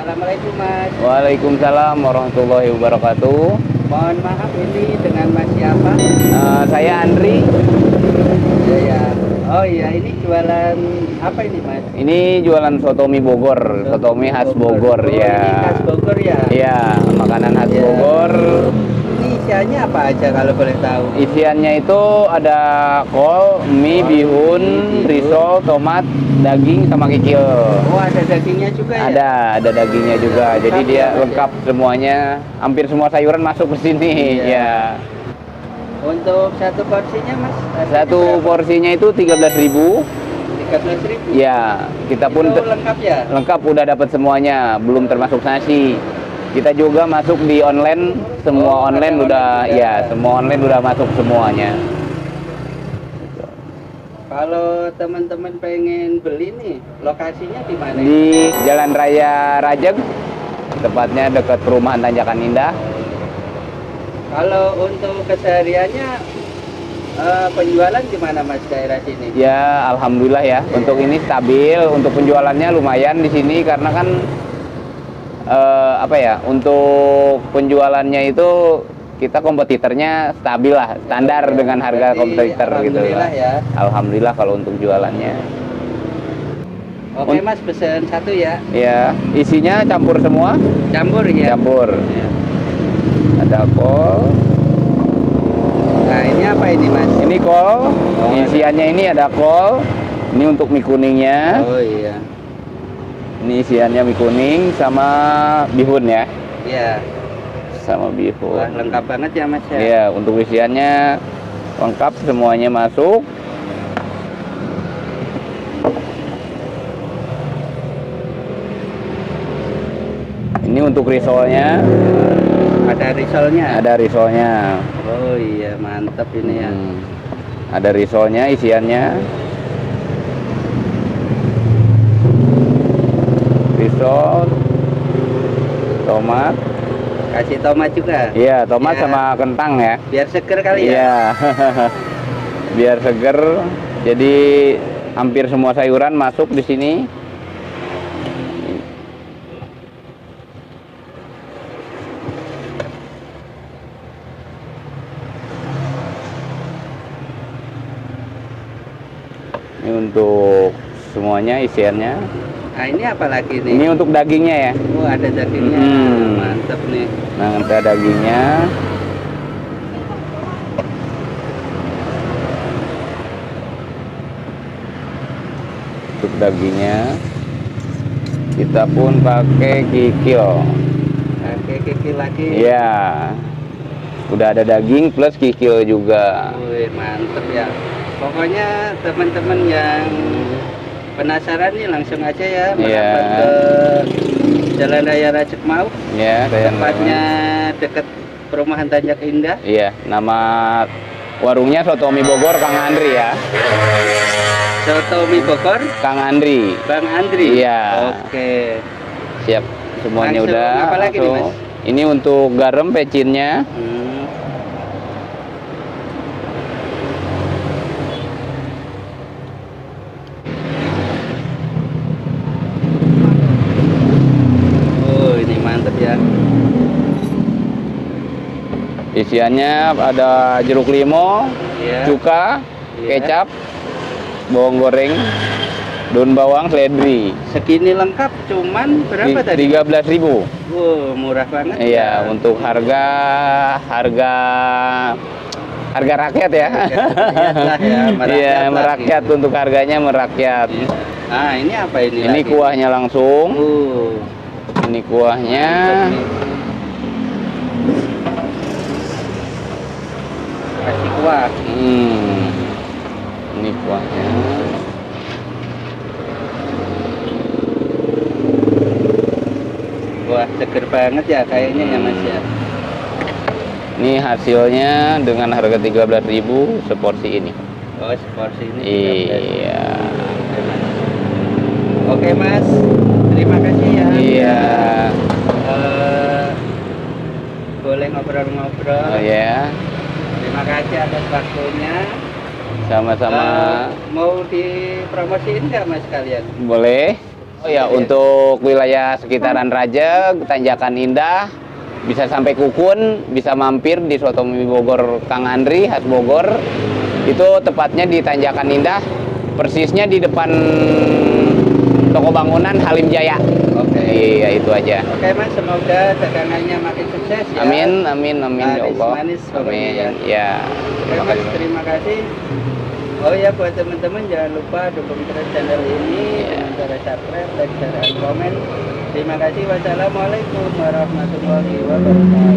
Assalamualaikum Mas. Waalaikumsalam warahmatullahi wabarakatuh. Mohon maaf ini dengan Mas siapa? Saya Andri. Ya ya. Oh iya ini jualan apa ini Mas? Ini jualan soto mie Bogor, soto mie khas Bogor Oh, ya. Ini khas Bogor ya? Iya, makanan khas Ya. Bogor. Ini isiannya apa aja kalau boleh tahu? Isiannya itu ada kol, mie, bihun, risol, tomat, daging sama kikil. Oh ada dagingnya juga ya? Ada dagingnya juga. Jadi Lengkap dia ya, Mas, lengkap semuanya. Hampir semua sayuran masuk ke sini. Iya. Ya. Untuk satu porsinya Mas? Satu porsinya itu 13.000. 13.000? Ya, kita pun Itu lengkap ya? lengkap, udah dapat semuanya, belum termasuk nasi. Kita juga masuk di online, semua online udah, online juga. ya semua online udah masuk semuanya. Kalau teman-teman pengen beli nih, lokasinya di mana? Di Jalan Raya Rajeg, tepatnya dekat perumahan Tanjakan Indah. Kalau untuk kesehariannya penjualan gimana Mas daerah sini? Ya, alhamdulillah ya. Untuk ini stabil, untuk penjualannya lumayan di sini karena kan apa ya? Untuk penjualannya itu kita kompetitornya stabil lah, standar Ya, dengan harga berarti kompetitor gitu. alhamdulillah ya. Alhamdulillah kalau untuk jualannya. Oke Mas, pesen satu ya. Ya, isinya campur semua. Campur ya. Campur. Ya. Ada kol. Nah ini apa ini Mas? Ini kol. Isiannya ini ada kol. Ini untuk mie kuningnya. Oh iya. Ini isiannya mie kuning sama bihun ya. Iya. Sama bihun. Wah lengkap banget ya Mas ya. Iya, untuk isiannya lengkap, semuanya masuk. Ini untuk risolnya. Ada risolnya. Ada risolnya. Oh iya mantap ini ya. Ada risolnya, isiannya. Risol, tomat. Kasih tomat juga. Iya, tomat Ya. sama kentang ya. Biar seger kali ya. Iya. Biar seger. Jadi hampir semua sayuran masuk di sini. Ini untuk semuanya isiannya. Nah ini apa lagi nih? Ini untuk dagingnya ya. Oh ada dagingnya. Mantap nih. Nah, ada dagingnya. Untuk dagingnya kita pun pakai kikil. Oke kikil lagi. Iya. Udah ada daging plus kikil juga. Wih mantep ya. Pokoknya teman-teman yang penasaran nih langsung aja ya merapat ke Jalan Raya Rajeg Mau. Iya, Tempatnya dekat perumahan Tanjak Indah. Iya, nama warungnya Soto Mie Bogor Kang Andri ya. Soto Mie Bogor Kang Andri. Bang Andri. Iya. Oke. Siap, semuanya Langsung udah. apa lagi nih, Mas? Ini untuk garam pecinnya. Oh ini mantep ya. Isiannya ada jeruk limau, Iya. cuka, Iya. kecap, bawang goreng, daun bawang, seledri. Segini lengkap cuman berapa tadi? 13.000. Wow murah banget. Iya, ya. untuk harga rakyat ya. Rakyat lah ya, merakyat Iya, lah merakyat, gitu. untuk harganya merakyat. Nah ini apa ini? Ini lagi? kuahnya langsung. Ini kuahnya. Mantap nih. Kasih kuah. Ini kuahnya. Wah seger banget ya kayaknya ya Mas ya. Ini hasilnya dengan harga 13.000 seporsi ini. Oh seporsi ini. Iya. Oke Mas, terima kasih ya. Iya. Boleh ngobrol-ngobrol. Oh ya. Terima kasih atas waktunya. Sama-sama. Mau dipromosiin nggak Mas kalian? Boleh. Oh ya, untuk wilayah sekitaran Raja, Tanjakan Indah, bisa sampai Kukun, bisa mampir di Soto Mie Bogor Kang Andri, khas Bogor. Itu tepatnya di Tanjakan Indah, persisnya di depan toko bangunan Halim Jaya. Oke. Iya, itu aja. Oke Mas, semoga dagangannya makin sukses ya. Amin, amin, amin ya Allah. Manis, pokoknya Amin. ya. Ya. Oke Mas, terima kasih. Oh ya, buat teman-teman jangan lupa dukung terus channel ini dengan cara subscribe, like, share, dan komen. Terima kasih. Wassalamualaikum warahmatullahi wabarakatuh.